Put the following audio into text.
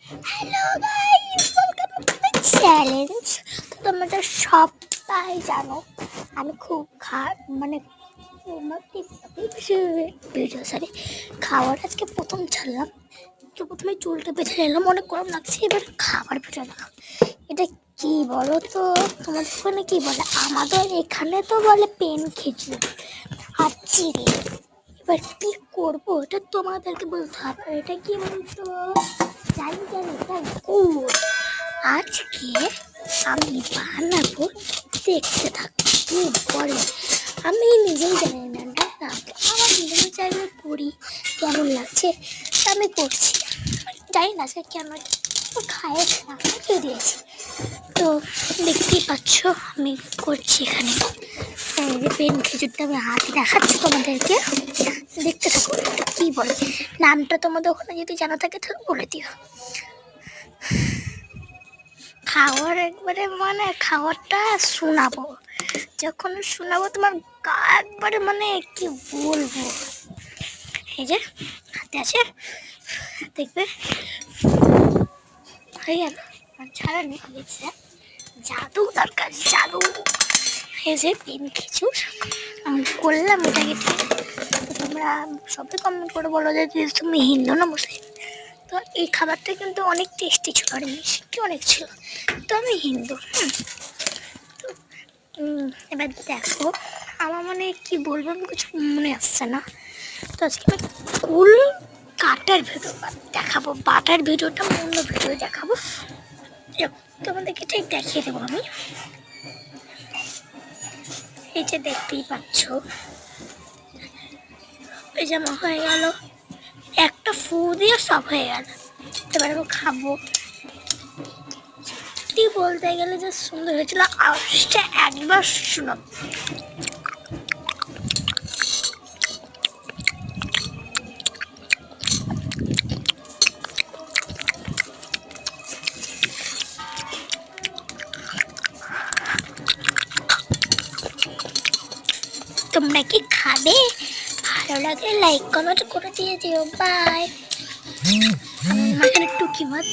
Hello guys, welcome to my challenge. তো তোমরা সবাই জানো আমি খুব মানে ভিডিও খাওয়ার আজকে প্রথম ছাড়লাম। তো প্রথমে চুলটা বেঁধে নিলাম, অনেক গরম লাগছে। এবার খাবার ভিডিও দেখো। এটা কি বলো তো, তোমাদের ওখানে কি বলে? আমাদের এখানে তো বলে পেন খিচুড়ি আর চিড়ে। এবার কি করবো এটা তোমাদেরকে বলতে হবে। এটা কি বলতো, জানি এটা গুড়। আজকে আমি বানাবো, দেখতে থাকবো কি বলে। আমি নিজেই জানি না আমার নিজের চাইলে করি কেমন লাগছে, আমি করছি। জানি না সে কেন খায় খেয়ে দিয়েছি। তো দেখতেই পাচ্ছ আমি করছি এখানে। পেন খিচুড়িটা আমি হাতে দেখাচ্ছি তোমাদেরকে, দেখতে থাকো কি বলে। নামটা তোমাদের ওখানে যদি জানা থাকে তাহলে বলে দিও। খাওয়ার একবারে মানে খাওয়ারটা শোনাবো, যখন শোনাবো তোমার গা একবারে মানে কি বলবো। এই যে হাতে আছে, দেখবে হয়ে গেল। ছাড়া নেই হয়েছে জাদু, দরকার জাদু। এই যে পেন খিচুর আমি করলাম এটাকে। তো তোমরা সবাই কমেন্ট করে বলো যে তুমি হিন্দু না মুসলিম। তো এই খাবারটা কিন্তু অনেক টেস্টি ছিল আর মিষ্টি অনেক ছিল। তো আমি হিন্দু। তো এবার দেখো, আমার মানে কি বলবো, আমি কিছু মনে আসছে না। তো আজকে আমি কুল কাটার ভিডিও দেখাবো, বাটার ভিডিওটা অন্য ভিডিও দেখাবো। তোমাদেরকে ঠিক দেখিয়ে দেবো আমি। এই যে দেখতেই পাচ্ছ, এই যে আমার হয়ে গেল, একটা ফু দিয়ে সব হয়ে গেল। এবার আমি খাবো। বলতে গেলে যে সুন্দর হয়েছিল, আওয়াজটা একবার শুনো। তোমরা কি খাবে? ভালো লাগলে লাইক কমেন্ট করে দিয়ে দিও। বাই। এখানে টুকি মাছ।